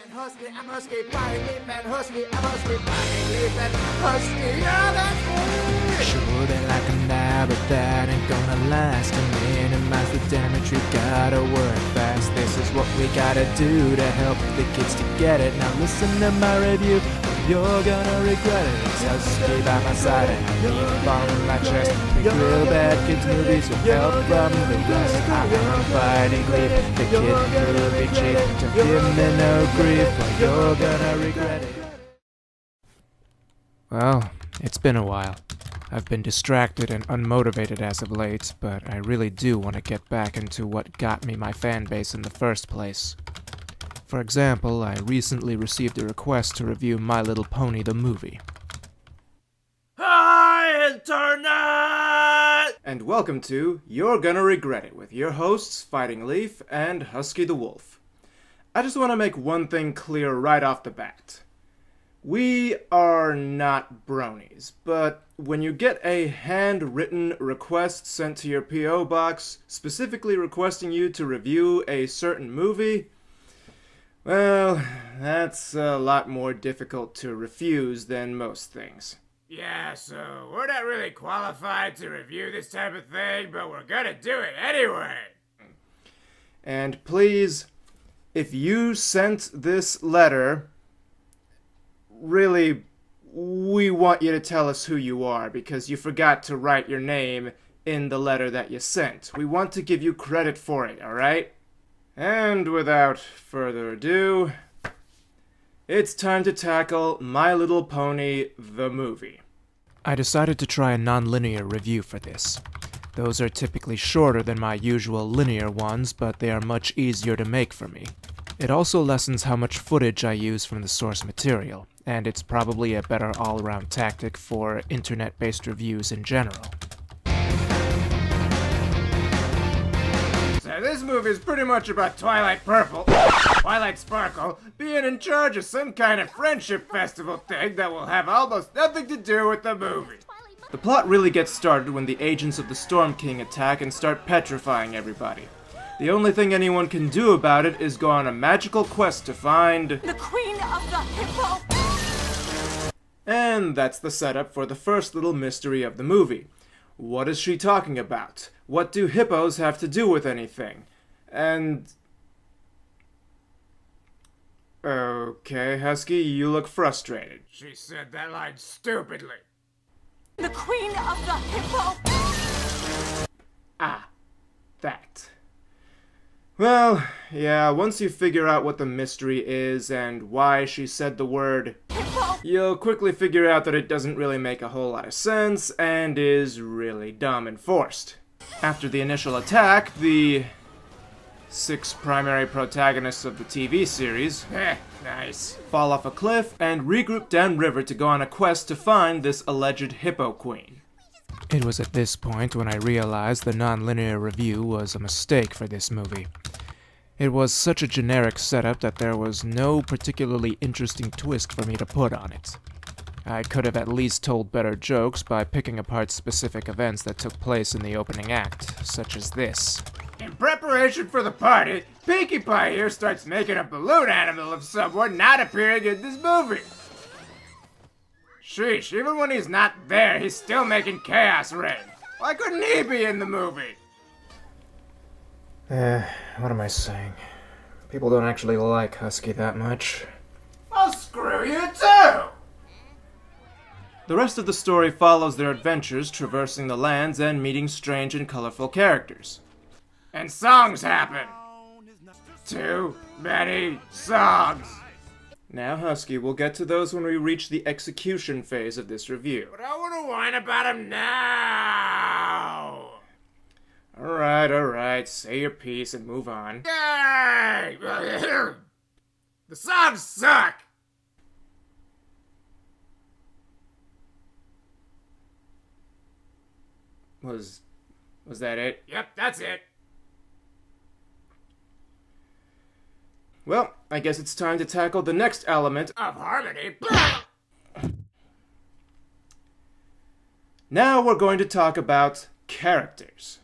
and husky, I'm husky, fightingleaf and husky, I'm husky, fightingleaf and husky, yeah, that's me! Sure, they like 'em now, but that ain't gonna last. To minimize the damage, we gotta work fast. This is what we gotta do to help the kids to get it. Now listen to my review, you're gonna regret it. It's husky by my side and I keep falling my chest. The real bad kids movies with help from the rest. I'm fightingleaf, the kid movie chief. To give me no grief, but you're gonna regret it. Well, it's been a while. I've been distracted and unmotivated as of late, but I really do want to get back into what got me my fan base in the first place. For example, I recently received a request to review My Little Pony the movie. Hi, Internet! And welcome to You're Gonna Regret It with your hosts, fightingleaf and Husky the Wolf. I just want to make one thing clear right off the bat. We are not bronies, but when you get a handwritten request sent to your P.O. box specifically requesting you to review a certain movie, well, that's a lot more difficult to refuse than most things. Yeah, so we're not really qualified to review this type of thing, but we're gonna do it anyway! And please, if you sent this letter, really, we want you to tell us who you are because you forgot to write your name in the letter that you sent. We want to give you credit for it, alright? And without further ado, it's time to tackle My Little Pony the movie. I decided to try a non-linear review for this. Those are typically shorter than my usual linear ones, but they are much easier to make for me. It also lessens how much footage I use from the source material, and it's probably a better all-around tactic for internet-based reviews in general. So this movie is pretty much about Twilight Sparkle, being in charge of some kind of friendship festival thing that will have almost nothing to do with the movie. The plot really gets started when the agents of the Storm King attack and start petrifying everybody. The only thing anyone can do about it is go on a magical quest to find the Queen of the Hippo! And that's the setup for the first little mystery of the movie. What is she talking about? What do hippos have to do with anything? And... Okay, Husky, you look frustrated. She said that line stupidly. The Queen of the Hippo! Ah, that. Well, yeah, once you figure out what the mystery is and why she said the word Hippo, you'll quickly figure out that it doesn't really make a whole lot of sense and is really dumb and forced. After the initial attack, the 6 primary protagonists of the TV series Nice. fall off a cliff and regroup downriver to go on a quest to find this alleged Hippo Queen. It was at this point when I realized the non-linear review was a mistake for this movie. It was such a generic setup that there was no particularly interesting twist for me to put on it. I could have at least told better jokes by picking apart specific events that took place in the opening act, such as this. In preparation for the party, Pinkie Pie here starts making a balloon animal of someone not appearing in this movie. Sheesh, even when he's not there, he's still making chaos reign. Why couldn't he be in the movie? What am I saying? People don't actually like Husky that much. I'll screw you too! The rest of the story follows their adventures traversing the lands and meeting strange and colorful characters. And songs happen. Too many songs. Now, Husky, we'll get to those when we reach the execution phase of this review. But I want to whine about him now. Alright, say your piece and move on. Yay! The songs suck. Was that it? Yep, that's it. Well, I guess it's time to tackle the next element. Of harmony. Now we're going to talk about characters.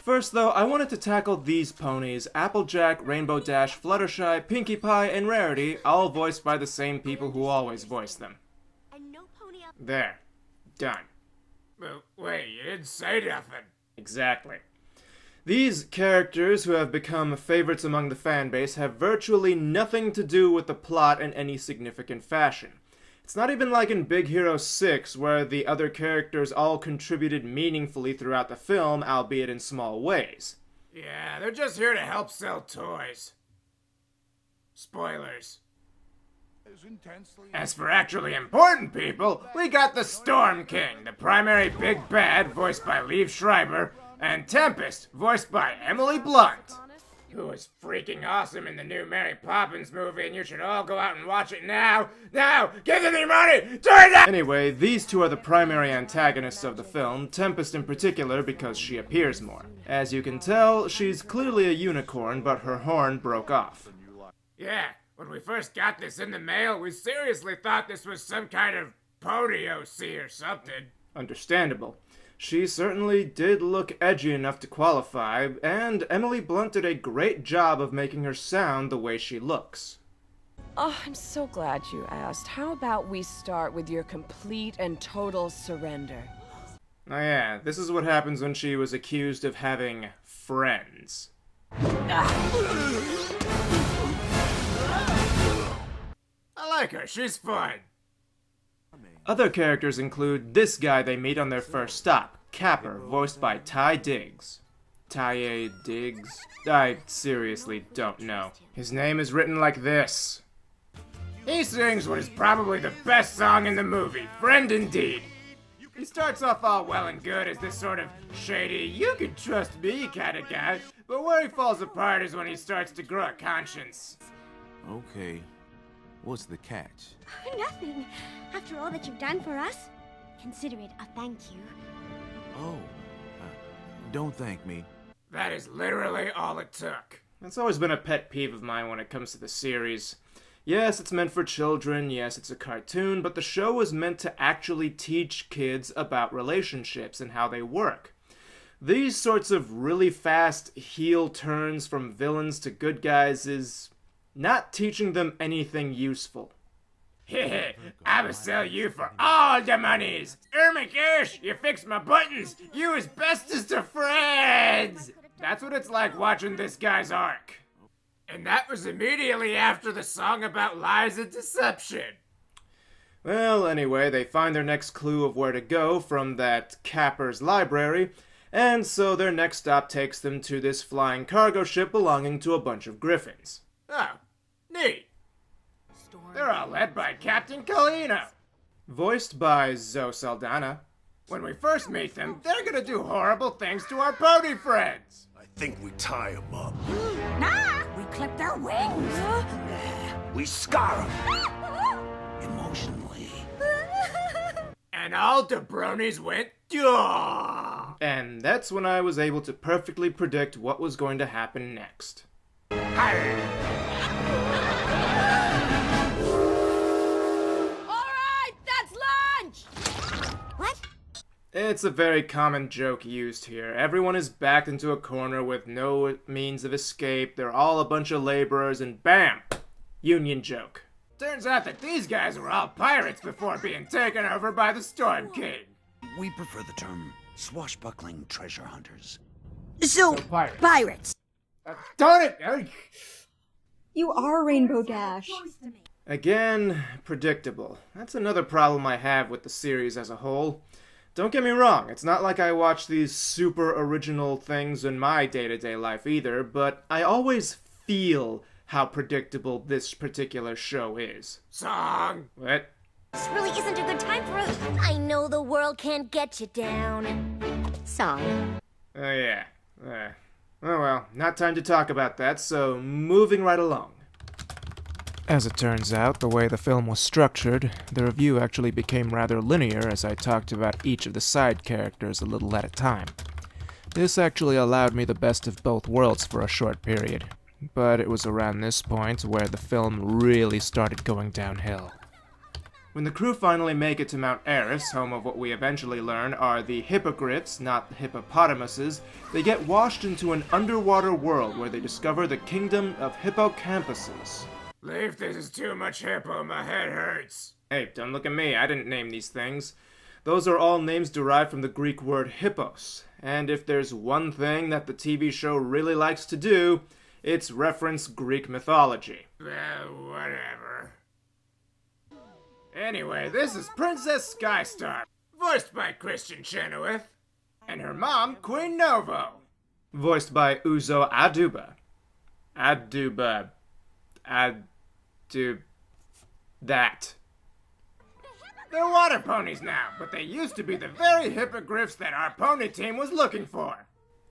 First, though, I wanted to tackle these ponies: Applejack, Rainbow Dash, Fluttershy, Pinkie Pie, and Rarity, all voiced by the same people who always voice them. And no pony up. There. Done. Well, wait, you didn't say nothing. Exactly. These characters, who have become favorites among the fanbase, have virtually nothing to do with the plot in any significant fashion. It's not even like in Big Hero 6, where the other characters all contributed meaningfully throughout the film, albeit in small ways. Yeah, they're just here to help sell toys. Spoilers. As for actually important people, we got the Storm King, the primary big bad, voiced by Liev Schreiber, and Tempest, voiced by Emily Blunt, who is freaking awesome in the new Mary Poppins movie, and you should all go out and watch it now! Now! Give them your money! Turn it up! Anyway, these two are the primary antagonists of the film, Tempest in particular because she appears more. As you can tell, she's clearly a unicorn, but her horn broke off. Yeah, when we first got this in the mail, we seriously thought this was some kind of pony OC or something. Understandable. She certainly did look edgy enough to qualify, and Emily Blunt did a great job of making her sound the way she looks. Oh, I'm so glad you asked. How about we start with your complete and total surrender? Oh yeah, this is what happens when she was accused of having friends. I like her, she's fun. Other characters include this guy they meet on their first stop, Capper, voiced by Ty Diggs. Ty Diggs? I seriously don't know. His name is written like this. He sings what is probably the best song in the movie, Friend Indeed. He starts off all well and good as this sort of shady, you can trust me kind of guy, but where he falls apart is when he starts to grow a conscience. Okay. What's the catch? Nothing. After all that you've done for us, consider it a thank you. Oh. Don't thank me. That is literally all it took. That's always been a pet peeve of mine when it comes to the series. Yes, it's meant for children, yes, it's a cartoon, but the show was meant to actually teach kids about relationships and how they work. These sorts of really fast heel turns from villains to good guys is not teaching them anything useful. Heh, I'ma sell you for all the monies. Ermikish, you fix my buttons. You as bestest of friends. That's what it's like watching this guy's arc. And that was immediately after the song about lies and deception. Well, anyway, they find their next clue of where to go from that Capper's library, and so their next stop takes them to this flying cargo ship belonging to a bunch of griffins. Oh, neat. They're all led by Captain Kalina. Voiced by Zoe Saldana. When we first meet them, they're gonna do horrible things to our pony friends. I think we tie them up. Nah! We clip their wings! We scar them. Emotionally. And all the bronies went, duh! And that's when I was able to perfectly predict what was going to happen next. What? It's a very common joke used here. Everyone is backed into a corner with no means of escape. They're all a bunch of laborers, and bam! Union joke. Turns out that these guys were all pirates before being taken over by the Storm King. We prefer the term swashbuckling treasure hunters. So, pirates. Darn it! You are Rainbow Dash. Again, predictable. That's another problem I have with the series as a whole. Don't get me wrong, it's not like I watch these super original things in my day-to-day life either, but I always feel how predictable this particular show is. Song! What? This really isn't a good time for us. I know the world can't get you down. Song. Oh yeah. Oh well, not time to talk about that, so moving right along. As it turns out, the way the film was structured, the review actually became rather linear as I talked about each of the side characters a little at a time. This actually allowed me the best of both worlds for a short period, but it was around this point where the film really started going downhill. When the crew finally make it to Mount Eris, home of what we eventually learn are the hippogriffs, not the hippopotamuses, they get washed into an underwater world where they discover the kingdom of hippocampuses. Leaf, this is too much hippo, my head hurts. Hey, don't look at me, I didn't name these things. Those are all names derived from the Greek word hippos, and if there's one thing that the TV show really likes to do, it's reference Greek mythology. Well, whatever. Anyway, this is Princess Skystar, voiced by Christian Chenoweth, and her mom, Queen Novo, Voiced by Uzo Aduba. That. They're water ponies now, but they used to be the very hippogriffs that our pony team was looking for.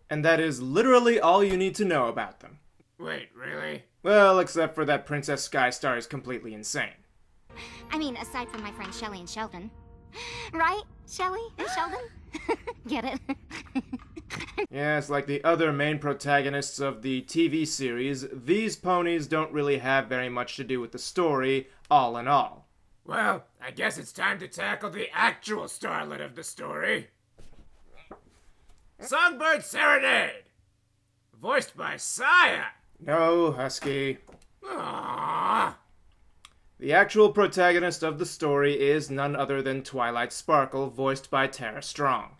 And that is literally all you need to know about them. Wait, really? Well, except for that Princess Skystar is completely insane. I mean, aside from my friends Shelly and Sheldon. Right? Shelly and Sheldon? Get it? Yes, like the other main protagonists of the TV series, these ponies don't really have very much to do with the story, all in all. Well, I guess it's time to tackle the actual starlet of the story. Songbird Serenade! Voiced by Saya! No, Husky. Aww. The actual protagonist of the story is none other than Twilight Sparkle, voiced by Tara Strong.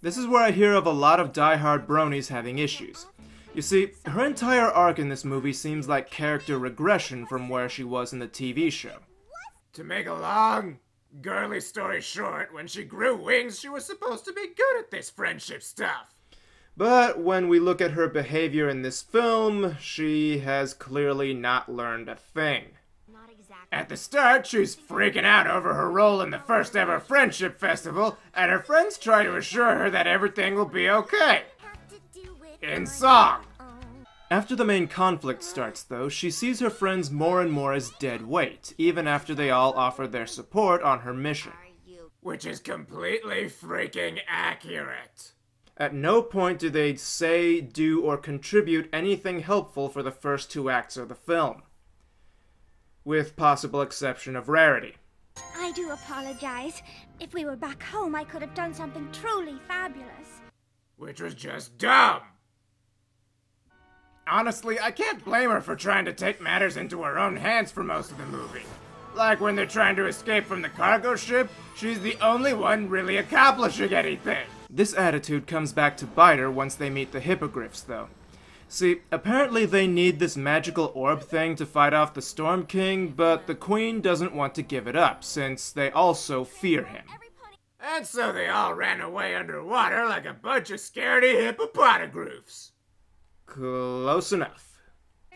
This is where I hear of a lot of die-hard bronies having issues. You see, her entire arc in this movie seems like character regression from where she was in the TV show. To make a long, girly story short, when she grew wings, she was supposed to be good at this friendship stuff. But when we look at her behavior in this film, she has clearly not learned a thing. At the start, she's freaking out over her role in the first ever Friendship Festival, and her friends try to assure her that everything will be okay. In song. After the main conflict starts, though, she sees her friends more and more as dead weight, even after they all offer their support on her mission. Which is completely freaking accurate. At no point do they say, do, or contribute anything helpful for the first 2 acts of the film. With possible exception of Rarity. I do apologize. If we were back home, I could have done something truly fabulous. Which was just dumb. Honestly, I can't blame her for trying to take matters into her own hands for most of the movie. Like when they're trying to escape from the cargo ship, she's the only one really accomplishing anything. This attitude comes back to bite her once they meet the hippogriffs, though. See, apparently they need this magical orb thing to fight off the Storm King, but the Queen doesn't want to give it up, since they also fear him. And so they all ran away underwater like a bunch of scaredy hippopotagroofs. Close enough.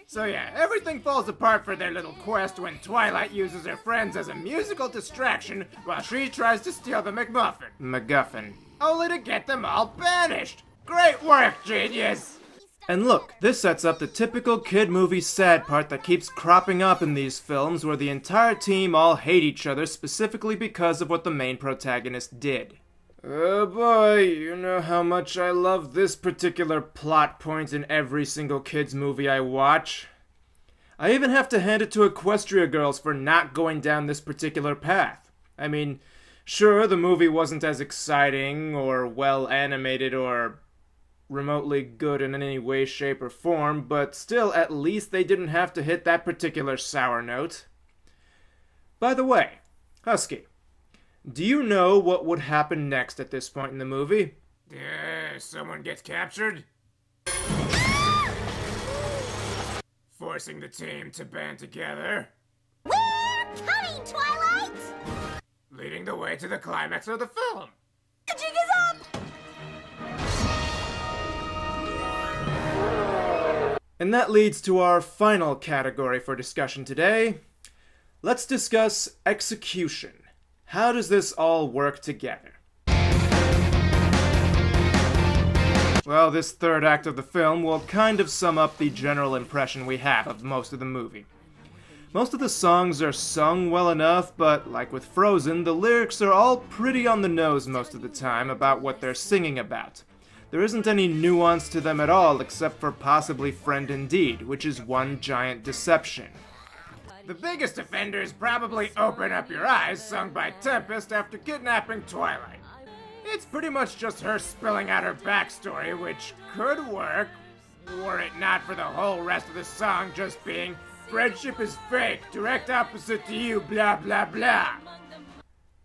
So yeah, everything falls apart for their little quest when Twilight uses her friends as a musical distraction while she tries to steal the MacGuffin. only to get them all banished. Great work, genius! And look, this sets up the typical kid movie sad part that keeps cropping up in these films where the entire team all hate each other specifically because of what the main protagonist did. Oh boy, you know how much I love this particular plot point in every single kid's movie I watch. I even have to hand it to Equestria Girls for not going down this particular path. I mean, sure, the movie wasn't as exciting or well animated or remotely good in any way, shape, or form, but still, at least they didn't have to hit that particular sour note. By the way, Husky, do you know what would happen next at this point in the movie? Someone gets captured? Forcing the team to band together. We're coming, Twilight! Leading the way to the climax of the film. The jig is up! And that leads to our final category for discussion today. Let's discuss execution. How does this all work together? Well, this third act of the film will kind of sum up the general impression we have of most of the movie. Most of the songs are sung well enough, but like with Frozen, the lyrics are all pretty on the nose most of the time about what they're singing about. There isn't any nuance to them at all except for possibly Friend Indeed, which is one giant deception. The biggest offenders probably Open Up Your Eyes, sung by Tempest after kidnapping Twilight. It's pretty much just her spilling out her backstory, which could work, were it not for the whole rest of the song just being "Friendship is fake, direct opposite to you, blah blah blah."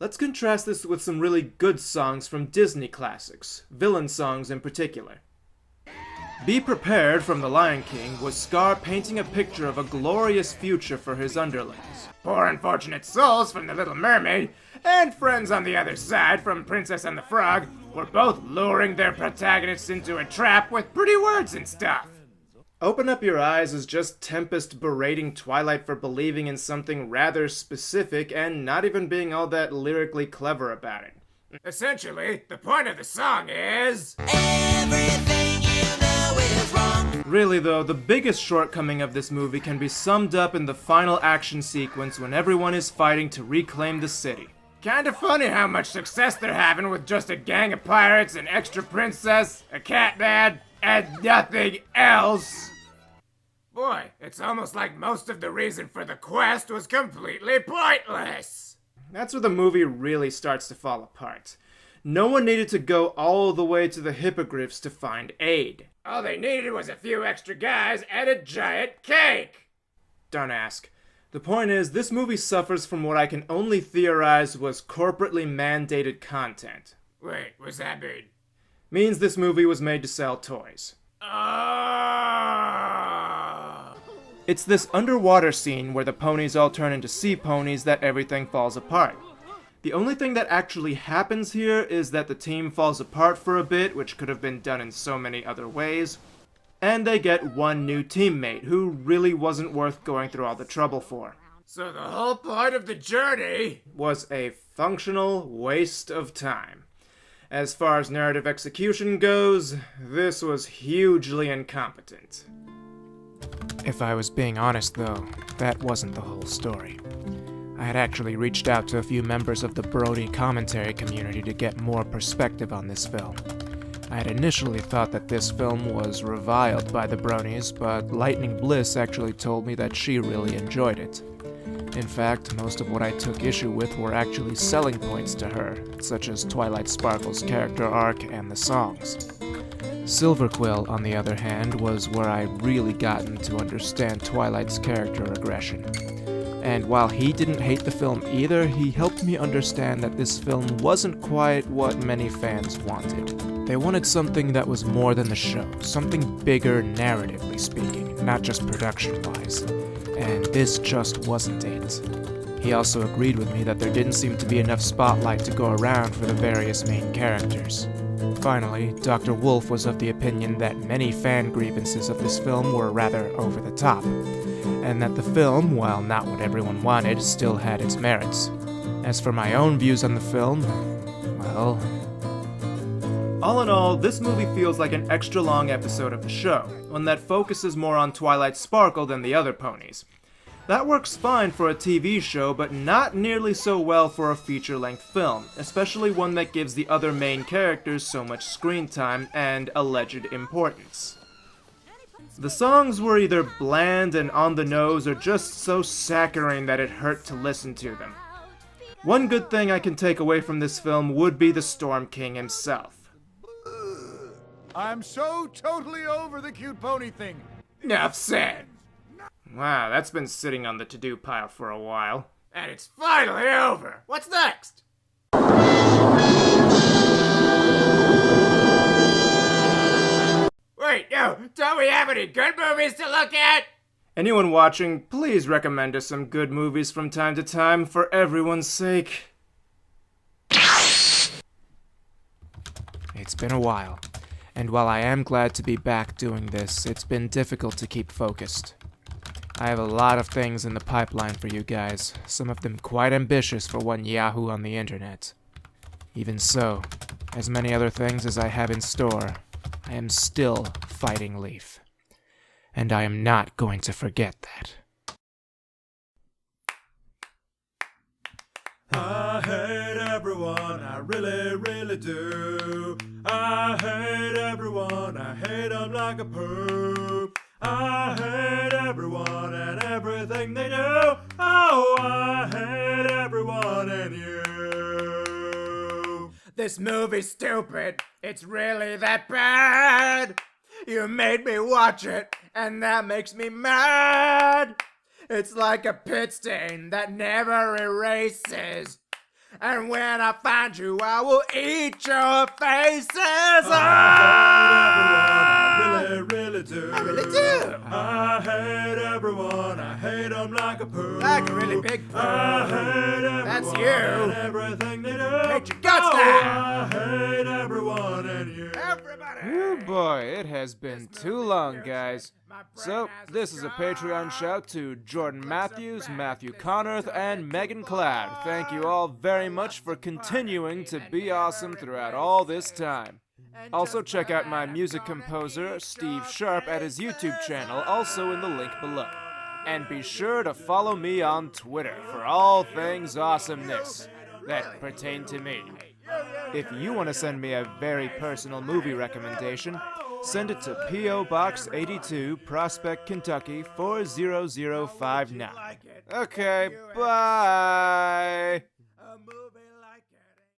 Let's contrast this with some really good songs from Disney classics, villain songs in particular. Be Prepared from The Lion King was Scar painting a picture of a glorious future for his underlings. Poor Unfortunate Souls from The Little Mermaid, and Friends on the Other Side from Princess and the Frog were both luring their protagonists into a trap with pretty words and stuff. Open Up Your Eyes is just Tempest berating Twilight for believing in something rather specific and not even being all that lyrically clever about it. Essentially, the point of the song is... Everything you know is wrong. Really though, the biggest shortcoming of this movie can be summed up in the final action sequence when everyone is fighting to reclaim the city. Kinda funny how much success they're having with just a gang of pirates, an extra princess, a cat dad, and nothing else. Boy, it's almost like most of the reason for the quest was completely pointless. That's where the movie really starts to fall apart. No one needed to go all the way to the hippogriffs to find aid. All they needed was a few extra guys and a giant cake. Don't ask. The point is, this movie suffers from what I can only theorize was corporately mandated content. Wait, what's that mean? Means this movie was made to sell toys. It's this underwater scene where the ponies all turn into sea ponies that everything falls apart. The only thing that actually happens here is that the team falls apart for a bit, which could have been done in so many other ways, and they get one new teammate who really wasn't worth going through all the trouble for. So the whole point of the journey was a functional waste of time. As far as narrative execution goes, this was hugely incompetent. If I was being honest, though, that wasn't the whole story. I had actually reached out to a few members of the Brody commentary community to get more perspective on this film. I had initially thought that this film was reviled by the Bronies, but Lightning Bliss actually told me that she really enjoyed it. In fact, most of what I took issue with were actually selling points to her, such as Twilight Sparkle's character arc and the songs. Silverquill, on the other hand, was where I really gotten to understand Twilight's character aggression. And while he didn't hate the film either, he helped me understand that this film wasn't quite what many fans wanted. They wanted something that was more than the show, something bigger narratively speaking, not just production-wise. And this just wasn't it. He also agreed with me that there didn't seem to be enough spotlight to go around for the various main characters. Finally, Dr. Wolf was of the opinion that many fan grievances of this film were rather over the top, and that the film, while not what everyone wanted, still had its merits. As for my own views on the film, well... All in all, this movie feels like an extra long episode of the show, one that focuses more on Twilight Sparkle than the other ponies. That works fine for a TV show, but not nearly so well for a feature-length film, especially one that gives the other main characters so much screen time and alleged importance. The songs were either bland and on the nose or just so saccharine that it hurt to listen to them. One good thing I can take away from this film would be the Storm King himself. I'm so totally over the cute pony thing. Enough said. Wow, that's been sitting on the to-do pile for a while. And it's finally over. What's next? Wait, no, don't we have any good movies to look at? Anyone watching, please recommend us some good movies from time to time for everyone's sake. It's been a while, and while I am glad to be back doing this, it's been difficult to keep focused. I have a lot of things in the pipeline for you guys, some of them quite ambitious for one Yahoo on the internet. Even so, as many other things as I have in store, I am still Fighting Leaf. And I am not going to forget that. I hate everyone, I really, really do. I hate everyone, I hate them like a poop. I hate everyone and everything they do. this movie's stupid. It's really that bad. You made me watch it, and that makes me mad. It's like a pit stain that never erases. And when I find you, I will eat your faces. I hate everyone, I really do. I really do. I hate everyone, I hate them like a poo. Like a really big poo. I hate everyone That's you. and everything they do. Hate your guts Oh, now. I hate everyone and you. Everybody. Oh boy, it has been too long, guys. So, this is a Patreon shout to Jordan Matthews, Matthew Connorth, and Megan Cloud. Thank you all very much for continuing to be awesome throughout all this time. Also, check out my music composer, Steve Sharp, at his YouTube channel, also in the link below. And be sure to follow me on Twitter for all things awesomeness that pertain to me. If you want to send me a very personal movie recommendation, send it to P.O. Box 82, Prospect, Kentucky 40059. Okay, bye!